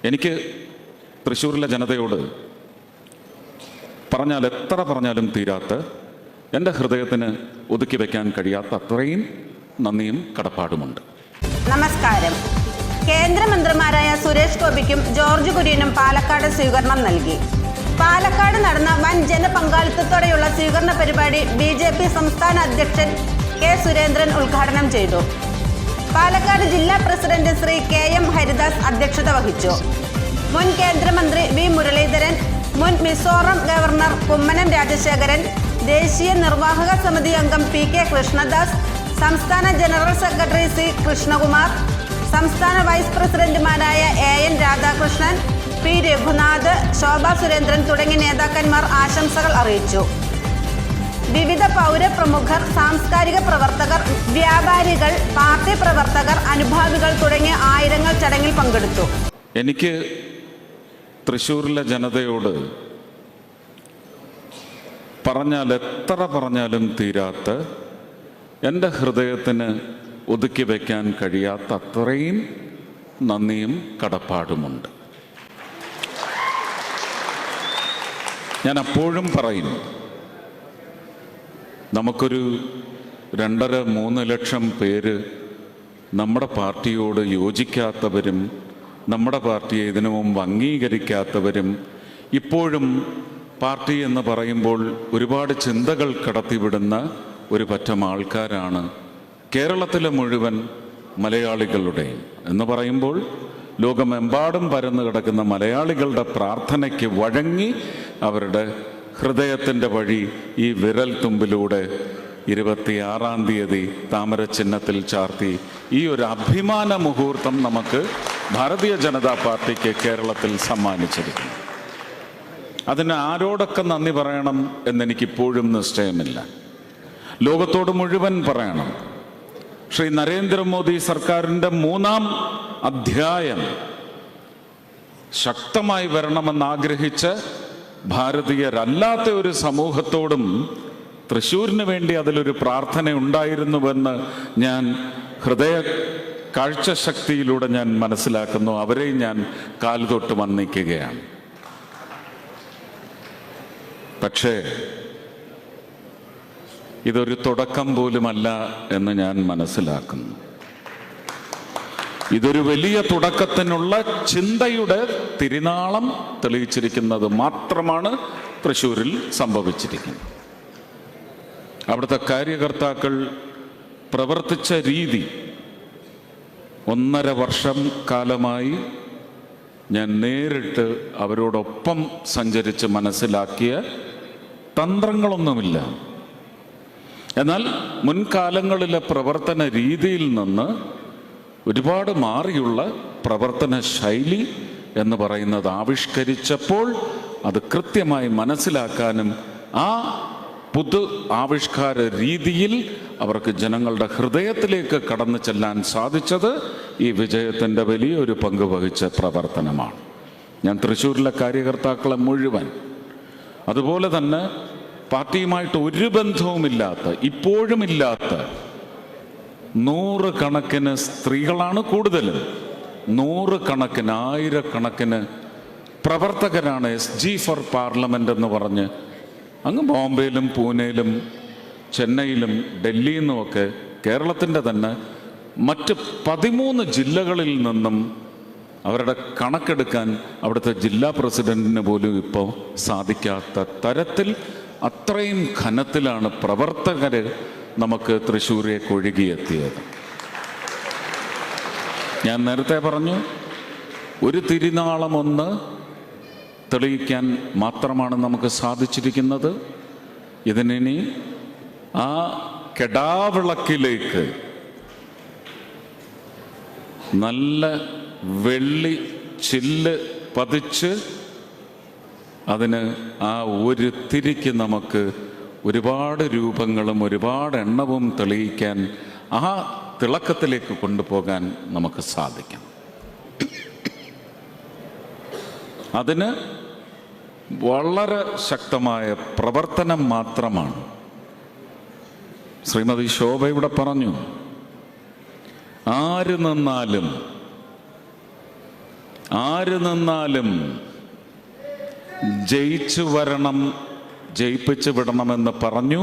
എനിക്ക് തൃശ്ശൂരിലെ ജനതയോട് പറഞ്ഞാൽ എത്ര പറഞ്ഞാലും തീരാത്ത, എൻ്റെ ഹൃദയത്തിന് ഒതുക്കി വയ്ക്കാൻ കഴിയാത്ത അത്രയും നന്ദിയും കടപ്പാടുമുണ്ട്. നമസ്കാരം. കേന്ദ്രമന്ത്രിമാരായ സുരേഷ് ഗോപിക്കും ജോർജ് കുര്യനും പാലക്കാട് സ്വീകരണം നൽകി. പാലക്കാട് നടന്ന വൻ ജനപങ്കാളിത്തത്തോടെയുള്ള സ്വീകരണ പരിപാടി BJP സംസ്ഥാന അധ്യക്ഷൻ കെ സുരേന്ദ്രൻ ഉദ്ഘാടനം ചെയ്തു. പാലക്കാട് ജില്ലാ പ്രസിഡന്റ് ശ്രീ KM ഹരിദാസ് അധ്യക്ഷത വഹിച്ചു. മുൻ കേന്ദ്രമന്ത്രി V മുരളീധരൻ, മുൻ മിസോറം ഗവർണർ കുമ്മനം രാജശേഖരൻ, ദേശീയ നിർവാഹക സമിതി അംഗം PK കൃഷ്ണദാസ്, സംസ്ഥാന ജനറൽ സെക്രട്ടറി C കൃഷ്ണകുമാർ, സംസ്ഥാന വൈസ് പ്രസിഡന്റുമാരായ AN രാധാകൃഷ്ണൻ, P രഘുനാഥ്, ശോഭ സുരേന്ദ്രൻ തുടങ്ങിയ നേതാക്കന്മാർ ആശംസകൾ അറിയിച്ചു. വിവിധ പൗരപ്രമുഖർ, സാംസ്കാരിക പ്രവർത്തകർ, വ്യാപാരികൾ, പാർട്ടി പ്രവർത്തകർ, അനുഭാവികൾ തുടങ്ങിയ ആയിരങ്ങൾ ചടങ്ങിൽ പങ്കെടുത്തു. എനിക്ക് തൃശ്ശൂരിലെ ജനതയോട് പറഞ്ഞാൽ എത്ര പറഞ്ഞാലും തീരാത്ത, എൻ്റെ ഹൃദയത്തിന് ഒതുക്കി വയ്ക്കാൻ കഴിയാത്ത അത്രയും നന്ദിയും കടപ്പാടുമുണ്ട്. ഞാൻ അപ്പോഴും പറയും, നമുക്കൊരു 2.5-3 ലക്ഷം പേര് നമ്മുടെ പാർട്ടിയോട് യോജിക്കാത്തവരും നമ്മുടെ പാർട്ടിയെ ഇതിനു മുമ്പ് അംഗീകരിക്കാത്തവരും ഇപ്പോഴും പാർട്ടി എന്ന് പറയുമ്പോൾ ഒരുപാട് ചിന്തകൾ കടത്തിവിടുന്ന ഒരു പറ്റം ആൾക്കാരാണ് കേരളത്തിലെ മുഴുവൻ മലയാളികളുടെയും. എന്ന് പറയുമ്പോൾ ലോകമെമ്പാടും പരന്നു കിടക്കുന്ന മലയാളികളുടെ പ്രാർത്ഥനയ്ക്ക് വഴങ്ങി അവരുടെ ഹൃദയത്തിൻ്റെ വഴി ഈ വിരൽ തുമ്പിലൂടെ 26-ാം തീയതി താമര ചിഹ്നത്തിൽ ചാർത്തി ഈ ഒരു അഭിമാന മുഹൂർത്തം നമുക്ക് ഭാരതീയ ജനതാ പാർട്ടിക്ക് കേരളത്തിൽ സമ്മാനിച്ചിരിക്കുന്നു. അതിന് ആരോടൊക്കെ നന്ദി പറയണം എന്നെനിക്കിപ്പോഴും നിശ്ചയമില്ല. ലോകത്തോട് മുഴുവൻ പറയണം. ശ്രീ നരേന്ദ്രമോദി സർക്കാരിൻ്റെ 3-ാം അധ്യായം ശക്തമായി വരണമെന്നാഗ്രഹിച്ച് ഭാരതീയരല്ലാത്ത ഒരു സമൂഹത്തോടും തൃശ്ശൂരിന് വേണ്ടി അതിലൊരു പ്രാർത്ഥന ഉണ്ടായിരുന്നുവെന്ന് ഞാൻ ഹൃദയ കാഴ്ചശക്തിയിലൂടെ ഞാൻ മനസ്സിലാക്കുന്നു. അവരെയും ഞാൻ കാൽതൊട്ട് വന്ദിക്കുകയാണ്. പക്ഷേ ഇതൊരു തുടക്കം പോലുമല്ല എന്ന് ഞാൻ മനസ്സിലാക്കുന്നു. ഇതൊരു വലിയ തുടക്കത്തിനുള്ള ചിന്തയുടെ തിരുനാളം തെളിയിച്ചിരിക്കുന്നത് മാത്രമാണ് തൃശ്ശൂരിൽ സംഭവിച്ചിരിക്കുന്നത്. അവിടുത്തെ കാര്യകർത്താക്കൾ പ്രവർത്തിച്ച രീതി 1.5 വർഷം കാലമായി ഞാൻ നേരിട്ട് അവരോടൊപ്പം സഞ്ചരിച്ച് മനസ്സിലാക്കിയ തന്ത്രങ്ങളൊന്നുമില്ല. എന്നാൽ മുൻകാലങ്ങളിലെ പ്രവർത്തന രീതിയിൽ നിന്ന് ഒരുപാട് മാറിയുള്ള പ്രവർത്തന ശൈലി എന്ന് പറയുന്നത് ആവിഷ്കരിച്ചപ്പോൾ അത് കൃത്യമായി മനസ്സിലാക്കാനും ആ പുതു ആവിഷ്കാര രീതിയിൽ അവർക്ക് ജനങ്ങളുടെ ഹൃദയത്തിലേക്ക് കടന്നു ചെല്ലാൻ സാധിച്ചത് ഈ വിജയത്തിൻ്റെ വലിയൊരു പങ്ക് വഹിച്ച പ്രവർത്തനമാണ്. ഞാൻ തൃശ്ശൂരിലെ കാര്യകർത്താക്കളെ മുഴുവൻ, അതുപോലെ തന്നെ പാർട്ടിയുമായിട്ട് ഒരു ബന്ധവുമില്ലാത്ത, ഇപ്പോഴും ഇല്ലാത്ത 100 കണക്കിന് സ്ത്രീകളാണ് കൂടുതലും, 100 കണക്കിന് 1000 പ്രവർത്തകരാണ് SG ഫോർ പാർലമെന്റ് എന്ന് പറഞ്ഞ് അങ്ങ് ബോംബെയിലും പൂനെയിലും ചെന്നൈയിലും ഡൽഹിയിൽ നിന്നുമൊക്കെ കേരളത്തിൻ്റെ തന്നെ മറ്റ് 13 ജില്ലകളിൽ നിന്നും അവരുടെ കണക്കെടുക്കാൻ അവിടുത്തെ ജില്ലാ പ്രസിഡന്റിന് പോലും ഇപ്പോൾ സാധിക്കാത്ത തരത്തിൽ അത്രയും ഘനത്തിലാണ് പ്രവർത്തകർ നമുക്ക് തൃശ്ശൂരേക്ക് ഒഴുകിയെത്തിയത്. ഞാൻ നേരത്തെ പറഞ്ഞു, ഒരു തിരുനാളമൊന്ന് തെളിയിക്കാൻ മാത്രമാണ് നമുക്ക് സാധിച്ചിരിക്കുന്നത്. ഇതിനി ആ കെടാവിളക്കിലേക്ക് നല്ല വെള്ളി ചില്ല് പതിച്ച് അതിന് ആ ഒരു തിരിക്ക് നമുക്ക് ഒരുപാട് രൂപങ്ങളും ഒരുപാട് എണ്ണവും തെളിയിക്കാൻ, ആ തിളക്കത്തിലേക്ക് കൊണ്ടുപോകാൻ നമുക്ക് സാധിക്കും. അതിന് വളരെ ശക്തമായ പ്രവർത്തനം മാത്രമാണ്. ശ്രീമതി ശോഭ ഇവിടെ പറഞ്ഞു, ആര് നിന്നാലും ആര് നിന്നാലും ജയിച്ചു വരണം, ജയിപ്പിച്ചു വിടണമെന്ന് പറഞ്ഞു.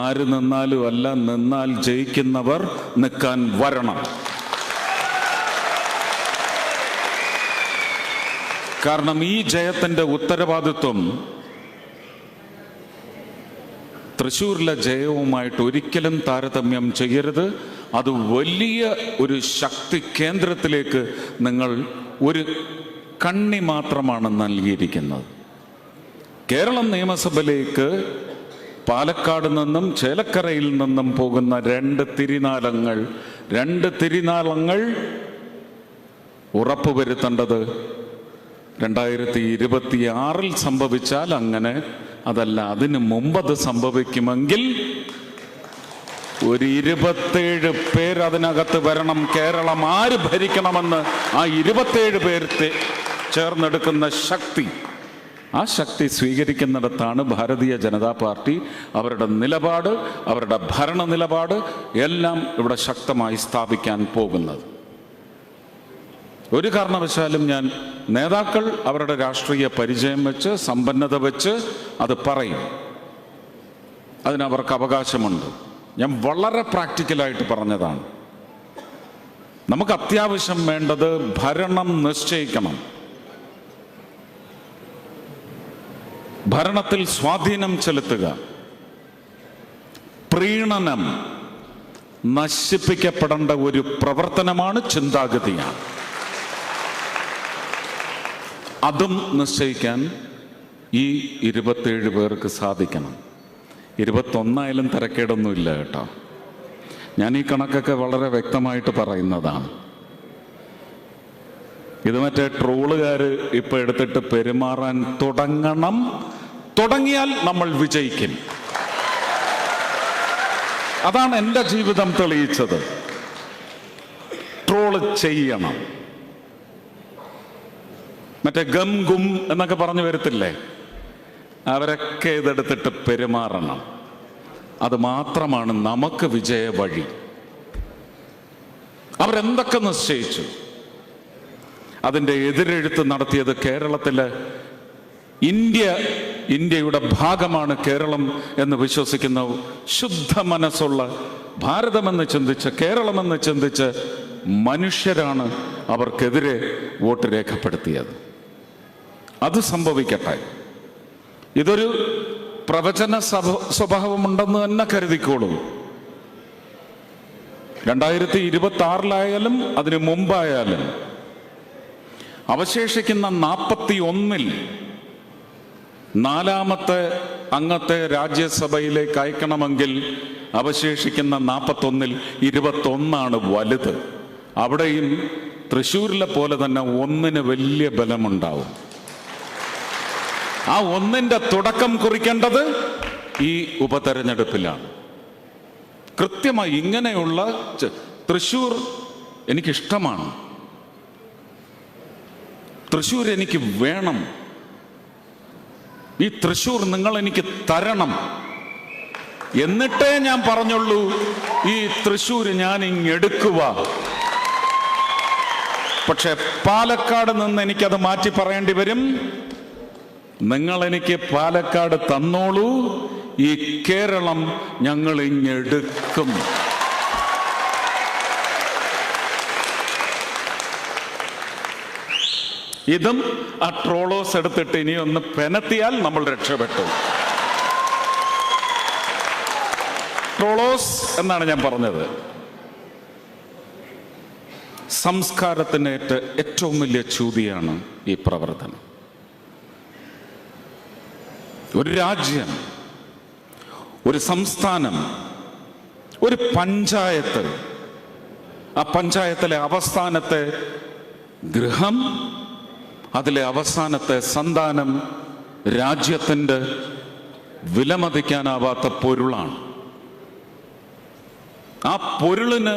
ആര് നിന്നാലും അല്ല, നിന്നാൽ ജയിക്കുന്നവർ നിൽക്കാൻ വരണം. കാരണം ഈ ജയത്തിൻ്റെ ഉത്തരവാദിത്വം തൃശ്ശൂരിലെ ജയവുമായിട്ട് ഒരിക്കലും താരതമ്യം ചെയ്യരുത്. അത് വലിയ ഒരു ശക്തി കേന്ദ്രത്തിലേക്ക് നിങ്ങൾ ഒരു കണ്ണി മാത്രമാണ് നൽകിയിരിക്കുന്നത്. കേരളം നിയമസഭയിലേക്ക് പാലക്കാട് നിന്നും ചേലക്കരയിൽ നിന്നും പോകുന്ന രണ്ട് തിരിനാളങ്ങൾ ഉറപ്പുവരുത്തേണ്ടത് 2026 സംഭവിച്ചാൽ അങ്ങനെ, അതല്ല അതിനു മുമ്പത് സംഭവിക്കുമെങ്കിൽ ഒരു 27 പേര് അതിനകത്ത് വരണം. കേരളം ആര് ഭരിക്കണമെന്ന് ആ 27 പേര് ചേർന്നെടുക്കുന്ന ശക്തി, ആ ശക്തി സ്വീകരിക്കുന്നിടത്താണ് ഭാരതീയ ജനതാ പാർട്ടി അവരുടെ നിലപാട്, അവരുടെ ഭരണ നിലപാട് എല്ലാം ഇവിടെ ശക്തമായി സ്ഥാപിക്കാൻ പോകുന്നത്. ഒരു കാരണവശാലും ഞാൻ നേതാക്കൾ അവരുടെ രാഷ്ട്രീയ പരിചയം വെച്ച്, സമ്പന്നത വെച്ച് അത് പറയും, അതിനവർക്ക് അവകാശമുണ്ട്. ഞാൻ വളരെ പ്രാക്ടിക്കലായിട്ട് പറഞ്ഞതാണ്. നമുക്ക് അത്യാവശ്യം വേണ്ടത് ഭരണം നിശ്ചയിക്കണം, ഭരണത്തിൽ സ്വാധീനം ചെലുത്തുക. പ്രീണനം നശിപ്പിക്കപ്പെടേണ്ട ഒരു പ്രവർത്തനമാണ്, ചിന്താഗതിയാണ്. അതും നിശ്ചയിക്കാൻ ഈ 27 പേർക്ക് സാധിക്കണം. 21 തിരക്കേടൊന്നുമില്ല കേട്ടോ. ഞാൻ ഈ കണക്കൊക്കെ വളരെ വ്യക്തമായിട്ട് പറയുന്നതാണ്. ഇത് മറ്റേ ട്രോളുകാർ ഇപ്പൊ എടുത്തിട്ട് പെരുമാറാൻ തുടങ്ങിയാൽ നമ്മൾ വിജയിക്കും. അതാണ് എൻ്റെ ജീവിതം തെളിയിച്ചത്. ട്രോള് ചെയ്യണം, മറ്റേ ഗം ഗും എന്നൊക്കെ പറഞ്ഞു വരത്തില്ലേ, അവരൊക്കെ ഇതെടുത്തിട്ട് പെരുമാറണം. അത് മാത്രമാണ് നമുക്ക് വിജയ വഴി. അവരെന്തൊക്കെ നിശ്ചയിച്ചു, അതിൻ്റെ എതിരെഴുത്ത് നടത്തിയത് കേരളത്തിലെ ഇന്ത്യയുടെ ഭാഗമാണ് കേരളം എന്ന് വിശ്വസിക്കുന്ന ശുദ്ധ മനസ്സുള്ള, ഭാരതമെന്ന് ചിന്തിച്ച്, കേരളമെന്ന് ചിന്തിച്ച് മനുഷ്യരാണ് അവർക്കെതിരെ വോട്ട് രേഖപ്പെടുത്തിയത്. അത് സംഭവിക്കട്ടെ. ഇതൊരു പ്രവചന സ്വഭാവമുണ്ടെന്ന് തന്നെ കരുതിക്കോളൂ. 2026 അതിനു മുമ്പായാലും അവശേഷിക്കുന്ന 41-ൽ 4ാമത്തെ അംഗത്തെ രാജ്യസഭയിലേക്ക് അയക്കണമെങ്കിൽ അവശേഷിക്കുന്ന 41-ൽ 21 വലുത്. അവിടെയും തൃശ്ശൂരിലെ പോലെ തന്നെ 1 വലിയ ബലമുണ്ടാവും. ആ 1 തുടക്കം കുറിക്കേണ്ടത് ഈ ഉപതെരഞ്ഞെടുപ്പിലാണ്. കൃത്യമായി ഇങ്ങനെയുള്ള തൃശ്ശൂർ എനിക്കിഷ്ടമാണ്, തൃശ്ശൂർ എനിക്ക് വേണം, ഈ തൃശ്ശൂർ നിങ്ങൾ എനിക്ക് തരണം എന്നിട്ടേ ഞാൻ പറഞ്ഞുള്ളൂ ഈ തൃശ്ശൂർ ഞാൻ ഇങ്ങെടുക്കുക. പക്ഷെ പാലക്കാട് നിന്ന് എനിക്കത് മാറ്റി പറയേണ്ടി വരും. നിങ്ങൾ എനിക്ക് പാലക്കാട് തന്നോളൂ, ഈ കേരളം ഞങ്ങൾ ഇങ്ങെടുക്കും. ഇതും ആ ട്രോളോസ് എടുത്തിട്ട് ഇനി ഒന്ന് പെനത്തിയാൽ നമ്മൾ രക്ഷപ്പെട്ടു. ട്രോളോസ് എന്നാണ് ഞാൻ പറഞ്ഞത്. സംസ്കാരത്തിനേറ്റ ഏറ്റവും വലിയ ചൂതിയാണ് ഈ പ്രവർത്തനം. ഒരു രാജ്യം, ഒരു സംസ്ഥാനം, ഒരു പഞ്ചായത്ത്, ആ പഞ്ചായത്തിലെ അവസാനത്തെ ഗൃഹം, അതിലെ അവസാനത്തെ സന്താനം രാജ്യത്തിൻ്റെ വിലമതിക്കാനാവാത്ത പൊരുളാണ്. ആ പൊരുളിന്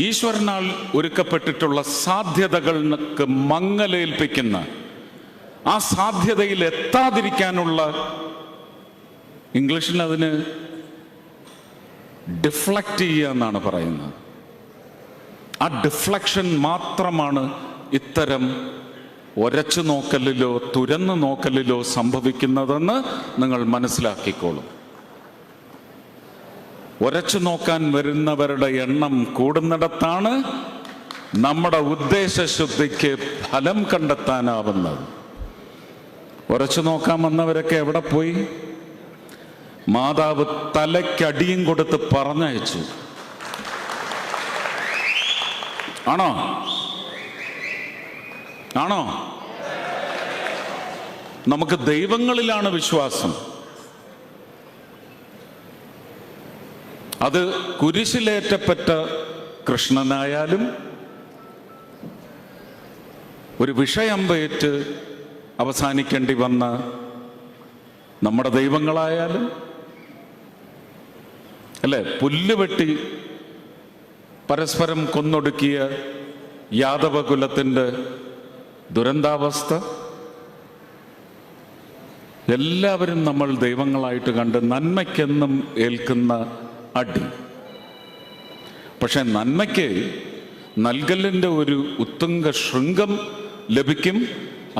ഈശ്വരനാൽ ഒരുക്കപ്പെട്ടിട്ടുള്ള സാധ്യതകൾക്ക് മങ്ങലേൽപ്പിക്കുന്ന, ആ സാധ്യതയിൽ എത്താതിരിക്കാനുള്ള, ഇംഗ്ലീഷിൽ അതിന് ഡിഫ്ലക്റ്റ് ചെയ്യുക എന്നാണ് പറയുന്നത്. ആ ഡിഫ്ലക്ഷൻ മാത്രമാണ് ഇത്തരം ഒരച്ചു നോക്കലിലോ തുരന്നു നോക്കലിലോ സംഭവിക്കുന്നതെന്ന് നിങ്ങൾ മനസ്സിലാക്കിക്കോളും. ഒരച്ചു നോക്കാൻ വരുന്നവരുടെ എണ്ണം കൂടുന്നിടത്താണ് നമ്മുടെ ഉദ്ദേശശുദ്ധിക്ക് ഫലം കണ്ടെത്താനാവുന്നത്. ഉറച്ചു നോക്കാൻ വന്നവരൊക്കെ എവിടെ പോയി? മാതാവ് തലയ്ക്കടിയും കൊടുത്ത് പറഞ്ഞയച്ചു. ആണോ? ആണോ? നമുക്ക് ദൈവങ്ങളിലാണ് വിശ്വാസം. അത് കുരിശിലേറ്റപ്പെട്ട കൃഷ്ണനായാലും ഒരു വിഷയമ്പേറ്റ് അവസാനിക്കേണ്ടി വന്ന നമ്മുടെ ദൈവങ്ങളായാലും, അല്ലേ, പുല്ലുവെട്ടി പരസ്പരം കൊന്നൊടുക്കിയ യാദവകുലത്തിൻ്റെ ദുരന്താവസ്ഥ, എല്ലാവരും നമ്മൾ ദൈവങ്ങളായിട്ട് കണ്ട് നന്മയ്ക്കെന്നും ഏൽക്കുന്ന അടി. പക്ഷെ നന്മയ്ക്ക് നൽകലിൻ്റെ ഒരു ഉത്തുംഗ ശൃംഗം ലഭിക്കും.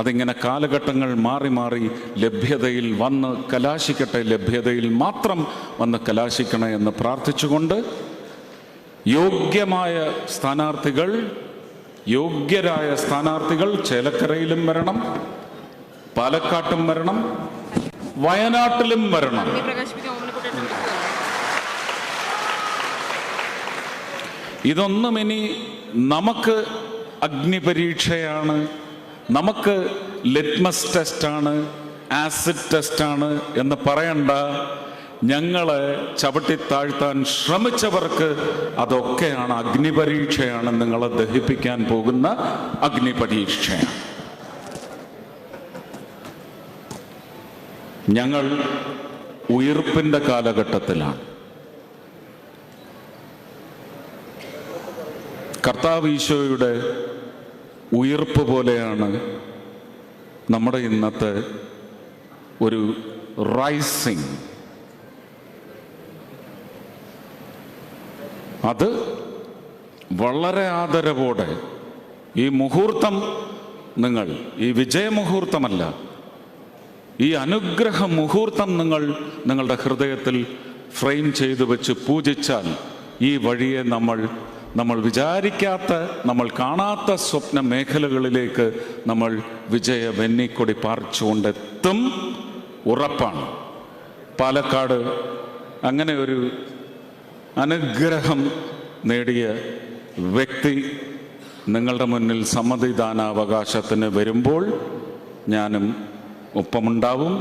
അതിങ്ങനെ കാലഘട്ടങ്ങൾ മാറി മാറി ലഭ്യതയിൽ വന്ന് കലാശിക്കട്ടെ, ലഭ്യതയിൽ മാത്രം വന്ന് കലാശിക്കണേ എന്ന് പ്രാർത്ഥിച്ചുകൊണ്ട് യോഗ്യരായ സ്ഥാനാർത്ഥികൾ ചേലക്കരയിലും വരണം, പാലക്കാട്ടും വരണം, വയനാട്ടിലും വരണം. ഇതൊന്നും ഇനി നമുക്ക് അഗ്നിപരീക്ഷയാണ്, നമുക്ക് ലിറ്റ്മസ് ടെസ്റ്റാണ്, ആസിഡ് ടെസ്റ്റാണ് എന്ന് പറയണ്ട. ഞങ്ങളെ ചവിട്ടിത്താഴ്ത്താൻ ശ്രമിച്ചവർക്ക് അതൊക്കെയാണ് അഗ്നിപരീക്ഷയാണ്, നിങ്ങളെ ദഹിപ്പിക്കാൻ പോകുന്ന അഗ്നിപരീക്ഷയാണ്. ഞങ്ങൾ ഉയിർപ്പിൻ്റെ കാലഘട്ടത്തിലാണ്. കർത്താവ് ഈശോയുടെ ഉയിർപ്പ് പോലെയാണ് നമ്മുടെ ഇന്നത്തെ ഒരു റൈസിങ്. അത് വളരെ ആദരവോടെ ഈ മുഹൂർത്തം, നിങ്ങൾ ഈ വിജയമുഹൂർത്തമല്ല, ഈ അനുഗ്രഹ മുഹൂർത്തം നിങ്ങളുടെ ഹൃദയത്തിൽ ഫ്രെയിം ചെയ്തു വെച്ച് പൂജിച്ചാൽ ഈ വഴിയെ നമ്മൾ വിചാരിക്കാത്ത, നമ്മൾ കാണാത്ത സ്വപ്ന മേഖലകളിലേക്ക് നമ്മൾ വിജയ വെന്നിക്കൊടി പാറിച്ചുകൊണ്ടെത്തും. ഉറപ്പാണ്. പാലക്കാട് അങ്ങനെ ഒരു അനുഗ്രഹം നേടിയ വ്യക്തി നിങ്ങളുടെ മുന്നിൽ സമ്മതിദാനാവകാശത്തിന് വരുമ്പോൾ ഞാനും ഒപ്പമുണ്ടാവും,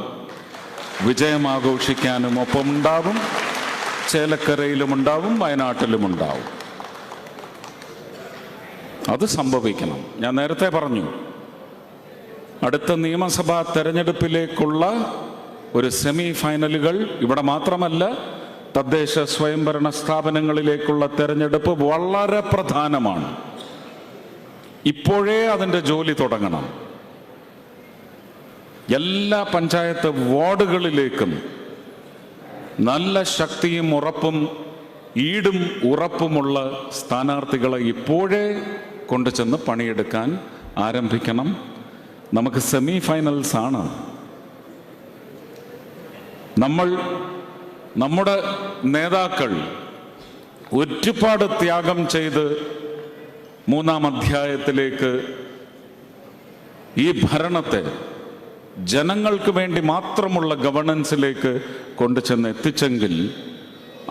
വിജയം ആഘോഷിക്കാനും ഒപ്പമുണ്ടാവും, ചേലക്കരയിലുമുണ്ടാവും, വയനാട്ടിലുമുണ്ടാവും. അത് സംഭവിക്കണം. ഞാൻ നേരത്തെ പറഞ്ഞു, അടുത്ത നിയമസഭാ തെരഞ്ഞെടുപ്പിലേക്കുള്ള ഒരു സെമി ഫൈനലുകൾ ഇവിടെ മാത്രമല്ല, തദ്ദേശ സ്വയംഭരണ സ്ഥാപനങ്ങളിലേക്കുള്ള തെരഞ്ഞെടുപ്പ് വളരെ പ്രധാനമാണ്. ഇപ്പോഴേ അതിൻ്റെ ജോലി തുടങ്ങണം. എല്ലാ പഞ്ചായത്ത് വാർഡുകളിലേക്കും നല്ല ശക്തിയും ഉറപ്പും ഈടും ഉറപ്പുമുള്ള സ്ഥാനാർത്ഥികളെ ഇപ്പോഴേ കൊണ്ടുചെന്ന് പണിയെടുക്കാൻ ആരംഭിക്കണം. നമുക്ക് സെമി ഫൈനൽസ് ആണ്. നമ്മുടെ നേതാക്കൾ ഒരുപാട് ത്യാഗം ചെയ്ത് 3-ാം അധ്യായത്തിലേക്ക് ഈ ഭരണത്തെ ജനങ്ങൾക്ക് വേണ്ടി മാത്രമുള്ള ഗവർണൻസിലേക്ക് കൊണ്ടുചെന്ന് എത്തിച്ചെങ്കിൽ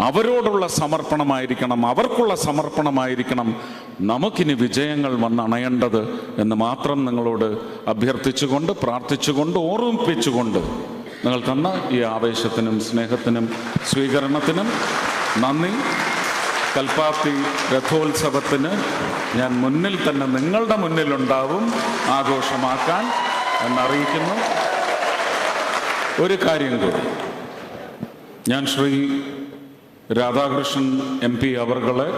അവരോടുള്ള സമർപ്പണമായിരിക്കണം, അവർക്കുള്ള സമർപ്പണമായിരിക്കണം നമുക്കിനി വിജയങ്ങൾ വന്നണയേണ്ടത് എന്ന് മാത്രം നിങ്ങളോട് അഭ്യർത്ഥിച്ചുകൊണ്ട്, പ്രാർത്ഥിച്ചുകൊണ്ട്, ഓർമ്മിപ്പിച്ചുകൊണ്ട് നിങ്ങൾ തന്ന ഈ ആവേശത്തിനും സ്നേഹത്തിനും സ്വീകരണത്തിനും നന്ദി. കൽപ്പാത്തി രഥോത്സവത്തിന് ഞാൻ മുന്നിൽ തന്നെ നിങ്ങളുടെ മുന്നിലുണ്ടാവും ആഘോഷമാക്കാൻ എന്നറിയിക്കുന്നു. ഒരു കാര്യം കൂടി, ഞാൻ ശ്രീ രാധാകൃഷ്ണൻ MP അവർകളെ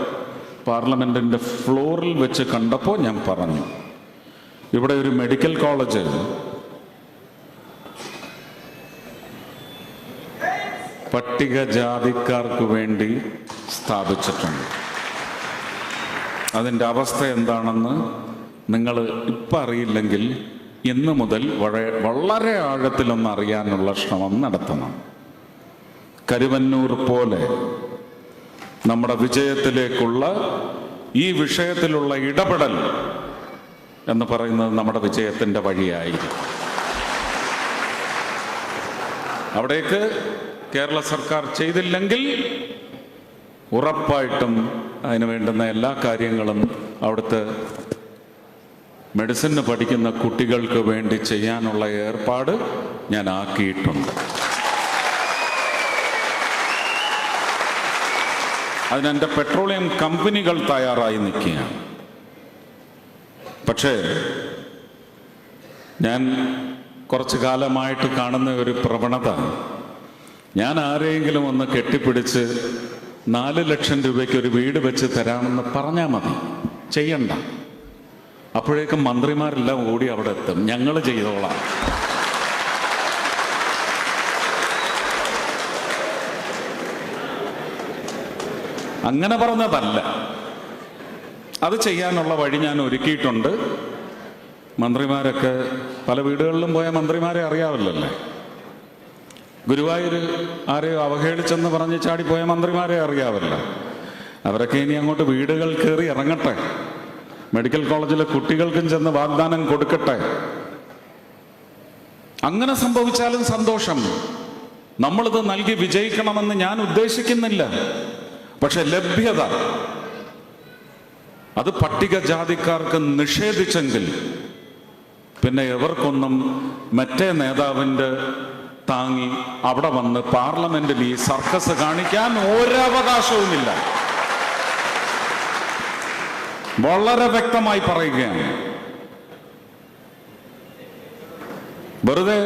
പാർലമെൻറ്റിൻ്റെ ഫ്ലോറിൽ വെച്ച് കണ്ടപ്പോൾ ഞാൻ പറഞ്ഞു, ഇവിടെ ഒരു മെഡിക്കൽ കോളേജ് പട്ടികജാതിക്കാർക്ക് വേണ്ടി സ്ഥാപിച്ചിട്ടുണ്ട്. അതിൻ്റെ അവസ്ഥ എന്താണെന്ന് നിങ്ങൾ ഇപ്പം അറിയില്ലെങ്കിൽ ഇന്ന് മുതൽ വളരെ ആഴത്തിലൊന്ന് അറിയാനുള്ള ശ്രമം നടത്തണം. കരുവന്നൂർ പോലെ നമ്മുടെ വിജയത്തിലേക്കുള്ള ഈ വിഷയത്തിലുള്ള ഇടപെടൽ എന്ന് പറയുന്നത് നമ്മുടെ വിജയത്തിൻ്റെ വഴിയായിരിക്കും. അവിടേക്ക് കേരള സർക്കാർ ചെയ്തില്ലെങ്കിൽ ഉറപ്പായിട്ടും അതിന് വേണ്ടുന്ന എല്ലാ കാര്യങ്ങളും അവിടുത്തെ മെഡിസിന് പഠിക്കുന്ന കുട്ടികൾക്ക് വേണ്ടി ചെയ്യാനുള്ള ഏർപ്പാട് ഞാൻ ആക്കിയിട്ടുണ്ട്. അതിനെൻ്റെ പെട്രോളിയം കമ്പനികൾ തയ്യാറായി നിൽക്കുകയാണ്. പക്ഷേ ഞാൻ കുറച്ചു കാലമായിട്ട് കാണുന്ന ഒരു പ്രവണത, ഞാൻ ആരെങ്കിലും ഒന്ന് കെട്ടിപ്പിടിച്ച് 4 ലക്ഷം രൂപയ്ക്ക് ഒരു വീട് വെച്ച് തരാമെന്ന് പറഞ്ഞാൽ മതി, ചെയ്യണ്ട. അപ്പോഴേക്കും മന്ത്രിമാരെല്ലാം ഓടി അവിടെ എത്തും, ഞങ്ങൾ ചെയ്തോളാം. അങ്ങനെ പറഞ്ഞതല്ല, അത് ചെയ്യാനുള്ള വഴി ഞാൻ ഒരുക്കിയിട്ടുണ്ട്. മന്ത്രിമാരൊക്കെ പല വീടുകളിലും പോയ മന്ത്രിമാരെ അറിയാവില്ലല്ലേ. ഗുരുവായൂർ ആരെയോ അവഹേളിച്ചെന്ന് പറഞ്ഞ് ചാടിപ്പോയ മന്ത്രിമാരെ അറിയാവില്ല. അവരൊക്കെ ഇനി അങ്ങോട്ട് വീടുകൾ കയറി ഇറങ്ങട്ടെ, മെഡിക്കൽ കോളേജിലെ കുട്ടികൾക്കും ചെന്ന് വാഗ്ദാനം കൊടുക്കട്ടെ. അങ്ങനെ സംഭവിച്ചാലും സന്തോഷം. നമ്മളിത് നൽകി വിജയിക്കണമെന്ന് ഞാൻ ഉദ്ദേശിക്കുന്നില്ല. പക്ഷെ ലഭ്യത അത് പട്ടികജാതിക്കാർക്ക് നിഷേധിച്ചെങ്കിൽ പിന്നെ എവർക്കൊന്നും മറ്റേ നേതാവിൻ്റെ താങ്ങി അവിടെ വന്ന് പാർലമെന്റിൽ ഈ സർക്കസ് കാണിക്കാൻ ഒരവകാശവുമില്ല. വളരെ വ്യക്തമായി പറയുകയാണ്. വെറുതെ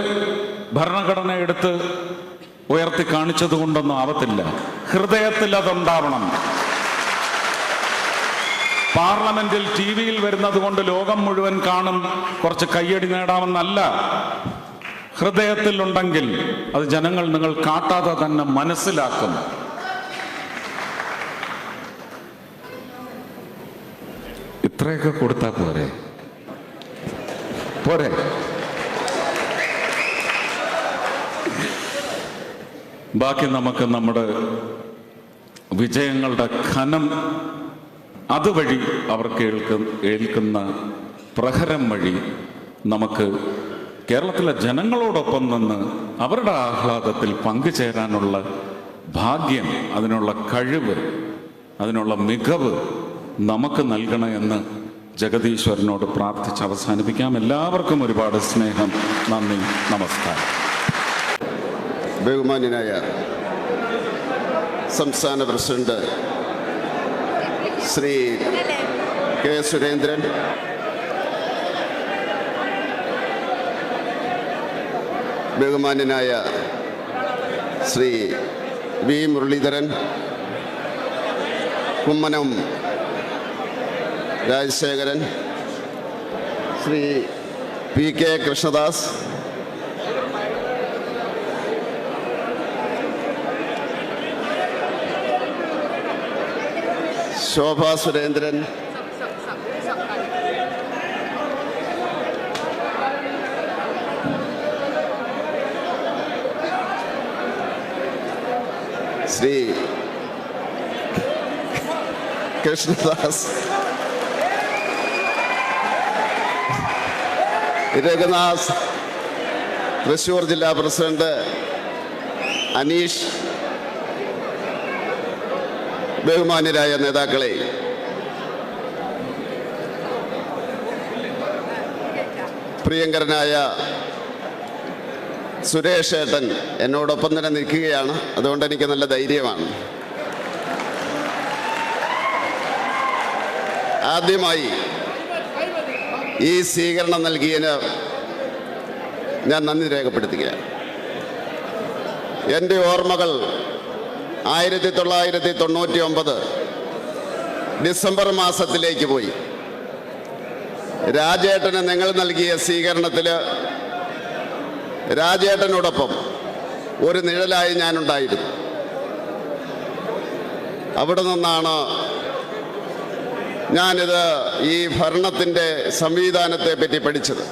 ഭരണഘടന എടുത്ത് ഉയർത്തി കാണിച്ചത് കൊണ്ടൊന്നും ആവത്തില്ല. ഹൃദയത്തിൽ അതുണ്ടാവണം. പാർലമെന്റിൽ TV-യിൽ വരുന്നത് കൊണ്ട് ലോകം മുഴുവൻ കാണും, കുറച്ച് കയ്യടി നേടാമെന്നല്ല. ഹൃദയത്തിലുണ്ടെങ്കിൽ അത് ജനങ്ങൾ നിങ്ങൾ കാട്ടാതെ തന്നെ മനസ്സിലാക്കും. ഇത്രയൊക്കെ കൊടുത്താൽ പോരെ? പോരെ? ബാക്കി നമുക്ക് നമ്മുടെ വിജയങ്ങളുടെ ഘനം അതുവഴി അവർക്ക് ഏൽക്കുന്ന പ്രഹരം വഴി നമുക്ക് കേരളത്തിലെ ജനങ്ങളോടൊപ്പം നിന്ന് അവരുടെ ആഹ്ലാദത്തിൽ പങ്കുചേരാനുള്ള ഭാഗ്യം, അതിനുള്ള കഴിവ്, അതിനുള്ള മികവ് നമുക്ക് നൽകണമെന്ന് ജഗദീശ്വരനോട് പ്രാർത്ഥിച്ച് അവസാനിപ്പിക്കാം. എല്ലാവർക്കും ഒരുപാട് സ്നേഹം, നന്ദി, നമസ്കാരം. ബഹുമാന്യനായ സംസ്ഥാന പ്രസിഡന്റ് ശ്രീ കെ സുരേന്ദ്രൻ, ബഹുമാന്യനായ ശ്രീ വി മുരളീധരൻ, കുമ്മനം രാജശേഖരൻ, ശ്രീ PK കൃഷ്ണദാസ്, ശോഭ സുരേന്ദ്രൻ, ശ്രീ കൃഷ്ണദാസ്, രഘുനാഥ്, തൃശ്ശൂർ ജില്ലാ പ്രസിഡന്റ് അനീഷ്, ബഹുമാന്യരായ നേതാക്കളെ, പ്രിയങ്കരനായ സുരേഷ് ഏട്ടൻ എന്നോടൊപ്പം തന്നെ നിൽക്കുകയാണ്. അതുകൊണ്ട് എനിക്ക് നല്ല ധൈര്യമാണ്. ആദ്യമായി ഈ സ്വീകരണം നൽകിയതിന് ഞാൻ നന്ദി രേഖപ്പെടുത്തുകയാണ്. എൻ്റെ ഓർമ്മകൾ 1999 ഡിസംബർ മാസത്തിലേക്ക് പോയി. രാജേട്ടന് നിങ്ങൾ നൽകിയ സ്വീകരണത്തിൽ രാജേട്ടനോടൊപ്പം ഒരു നിഴലായി ഞാനുണ്ടായിരുന്നു. അവിടെ നിന്നാണ് ഞാനിത് ഈ ഭരണത്തിൻ്റെ സംവിധാനത്തെ പറ്റി പഠിച്ചത്.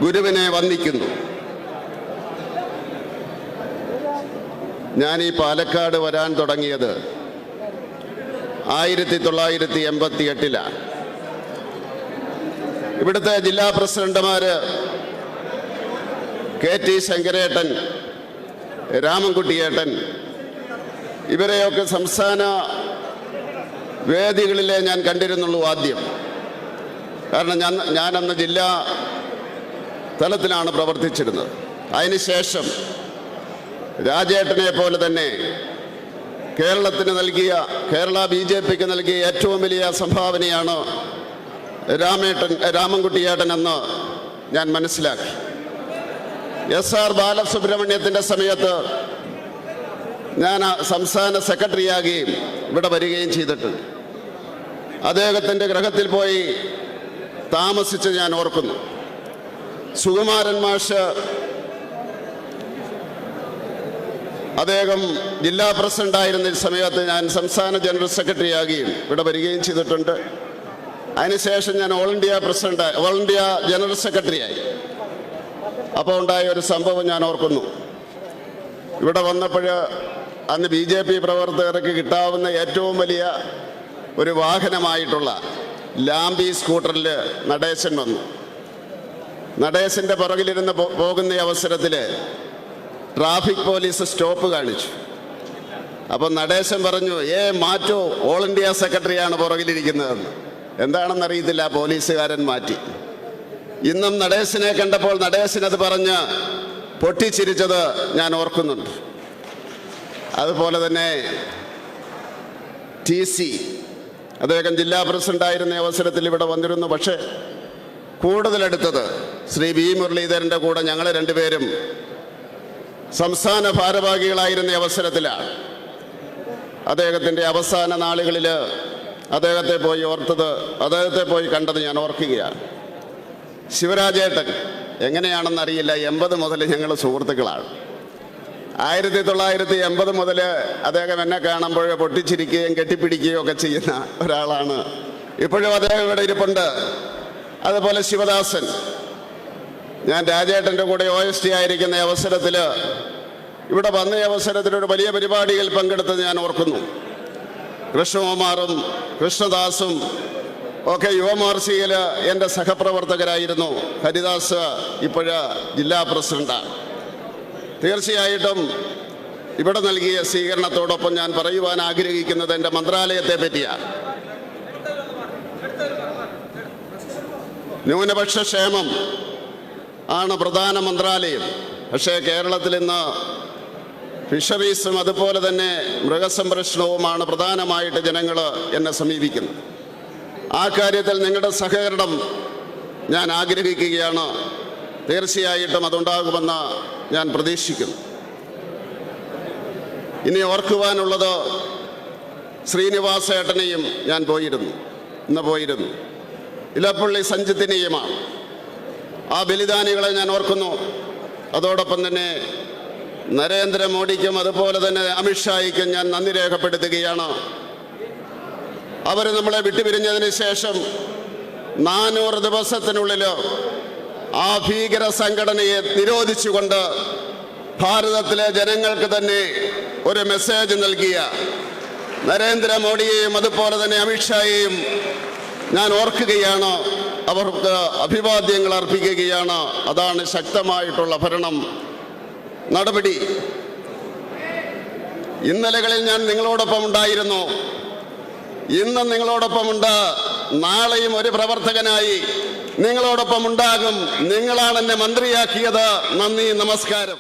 ഗുരുവിനെ വന്ദിക്കുന്നു. ഞാൻ ഈ പാലക്കാട് വരാൻ തുടങ്ങിയത് 1988-ലാണ്. ഇവിടുത്തെ ജില്ലാ പ്രസിഡന്റുമാർ KT ശങ്കരേട്ടൻ, രാമൻകുട്ടിയേട്ടൻ, ഇവരെയൊക്കെ സംസ്ഥാന വേദികളിലെ ഞാൻ കണ്ടിരുന്നുള്ളൂ ആദ്യം. കാരണം ഞാനന്ന് ജില്ലാ തലത്തിലാണ് പ്രവർത്തിച്ചിരുന്നത്. അതിനുശേഷം രാജേട്ടനെ പോലെ തന്നെ കേരള BJPക്ക് നൽകിയ ഏറ്റവും വലിയ സംഭാവനയാണ് രാമൻകുട്ടിയേട്ടൻ എന്ന് ഞാൻ മനസ്സിലാക്കി. SR ബാലസുബ്രഹ്മണ്യത്തിൻ്റെ സമയത്ത് ഞാൻ സംസ്ഥാന സെക്രട്ടറിയാകുകയും ഇവിടെ വരികയും ചെയ്തിട്ടുണ്ട്. അദ്ദേഹത്തിൻ്റെ ഗൃഹത്തിൽ പോയി താമസിച്ച് ഞാൻ ഓർക്കുന്നു. സുകുമാരൻ മാഷ് അദ്ദേഹം ജില്ലാ പ്രസിഡന്റായിരുന്ന സമയത്ത് ഞാൻ സംസ്ഥാന ജനറൽ സെക്രട്ടറി ആകുകയും ഇവിടെ വരികയും ചെയ്തിട്ടുണ്ട്. അതിനുശേഷം ഞാൻ ഓൾ ഇന്ത്യ ജനറൽ സെക്രട്ടറിയായി. അപ്പോൾ ഉണ്ടായ ഒരു സംഭവം ഞാൻ ഓർക്കുന്നു. ഇവിടെ വന്നപ്പോൾ അന്ന് BJP പ്രവർത്തകർക്ക് കിട്ടാവുന്ന ഏറ്റവും വലിയ ഒരു വാഹനമായിട്ടുള്ള ലാംബി സ്കൂട്ടറിൽ നടേശൻ വന്നു. നടേശൻ്റെ പുറകിലിരുന്ന് പോകുന്ന അവസരത്തിൽ ട്രാഫിക് പോലീസ് സ്റ്റോപ്പ് കാണിച്ചു. അപ്പം നടേശൻ പറഞ്ഞു, മാറ്റോ, ഓൾ ഇന്ത്യ സെക്രട്ടറിയാണ് പുറകിലിരിക്കുന്നതെന്ന്. എന്താണെന്നറിയത്തില്ല, പോലീസുകാരൻ മാറ്റി. ഇന്നും നടേശനെ കണ്ടപ്പോൾ നടേശൻ അത് പറഞ്ഞ് പൊട്ടിച്ചിരിച്ചത് ഞാൻ ഓർക്കുന്നുണ്ട്. അതുപോലെ തന്നെ TC അദ്ദേഹം ജില്ലാ പ്രസിഡന്റായിരുന്ന അവസരത്തിൽ ഇവിടെ വന്നിരുന്നു. പക്ഷേ കൂടുതലെടുത്തത് ശ്രീ V മുരളീധരൻ്റെ കൂടെ ഞങ്ങൾ രണ്ടുപേരും സംസ്ഥാന ഭാരവാഹികളായിരുന്ന അവസരത്തിലാണ്. അദ്ദേഹത്തിൻ്റെ അവസാന നാളുകളിൽ അദ്ദേഹത്തെ പോയി കണ്ടത് ഞാൻ ഓർക്കുകയാണ്. ശിവരാജേട്ടൻ എങ്ങനെയാണെന്നറിയില്ല, 80 മുതൽ ഞങ്ങൾ സുഹൃത്തുക്കളാണ്. 1980 മുതൽ അദ്ദേഹം എന്നെ കാണുമ്പോൾ പൊട്ടിച്ചിരിക്കുകയും കെട്ടിപ്പിടിക്കുകയും ഒക്കെ ചെയ്യുന്ന ഒരാളാണ്. ഇപ്പോഴും അദ്ദേഹം ഇവിടെ ഇരിപ്പുണ്ട്. അതുപോലെ ശിവദാസൻ, ഞാൻ രാജേട്ടൻ്റെ കൂടെ OST ആയിരിക്കുന്ന അവസരത്തിൽ ഇവിടെ വന്ന അവസരത്തിൽ ഒരു വലിയ പരിപാടിയിൽ പങ്കെടുത്തത് ഞാൻ ഓർക്കുന്നു. കൃഷ്ണകുമാറും കൃഷ്ണദാസും ഒക്കെ യുവമോർച്ചയിൽ എൻ്റെ സഹപ്രവർത്തകരായിരുന്നു. ഹരിദാസ് ഇപ്പോഴ് ജില്ലാ പ്രസിഡന്റാണ്. തീർച്ചയായിട്ടും ഇവിടെ നൽകിയ സ്വീകരണത്തോടൊപ്പം ഞാൻ പറയുവാൻ ആഗ്രഹിക്കുന്നത് എൻ്റെ മന്ത്രാലയത്തെ പറ്റിയാണ്. ന്യൂനപക്ഷ ക്ഷേമം ആണ് പ്രധാന മന്ത്രാലയം. പക്ഷേ കേരളത്തിൽ ഇന്ന് ഫിഷറീസും അതുപോലെ തന്നെ മൃഗസംരക്ഷണവുമാണ് പ്രധാനമായിട്ട് ജനങ്ങൾ എന്നെ സമീപിക്കുന്നത്. ആ കാര്യത്തിൽ നിങ്ങളുടെ സഹകരണം ഞാൻ ആഗ്രഹിക്കുകയാണ്. തീർച്ചയായിട്ടും അതുണ്ടാകുമെന്ന് ഞാൻ പ്രതീക്ഷിക്കുന്നു. ഇനി ഓർക്കുവാനുള്ളത്, ശ്രീനിവാസേട്ടനെയും ഞാൻ ഇന്ന് പോയിരുന്നു. ഇലപ്പള്ളി സഞ്ജിത്തിനെയുമാണ്. ആ ബലിദാനികളെ ഞാൻ ഓർക്കുന്നു. അതോടൊപ്പം തന്നെ നരേന്ദ്രമോദിക്കും അതുപോലെ തന്നെ അമിത്ഷായ്ക്കും ഞാൻ നന്ദി രേഖപ്പെടുത്തുകയാണ്. അവർ നമ്മളെ വിട്ടുപിരിഞ്ഞതിന് ശേഷം 400 ദിവസത്തിനുള്ളിൽ ആ ഭീകര സംഘടനയെ നിരോധിച്ചുകൊണ്ട് ഭാരതത്തിലെ ജനങ്ങൾക്ക് തന്നെ ഒരു മെസ്സേജ് നൽകിയ നരേന്ദ്രമോദിയെയും അതുപോലെ തന്നെ അമിത്ഷായെയും ഞാൻ ഓർക്കുകയാണ്. അവർക്ക് അഭിവാദ്യങ്ങൾ അർപ്പിക്കുകയാണ്. അതാണ് ശക്തമായിട്ടുള്ള ഭരണം നടപടി. ഇന്നലകളിൽ ഞാൻ നിങ്ങളോടൊപ്പം ഉണ്ടായിരുന്നു. ഇന്നും നിങ്ങളോടൊപ്പമുണ്ട്. നാളെയും ഒരു പ്രവർത്തകനായി നിങ്ങളോടൊപ്പം ഉണ്ടാകും. നിങ്ങളാണ് എന്നെ മന്ത്രിയാക്കിയത്. നന്ദി, നമസ്കാരം.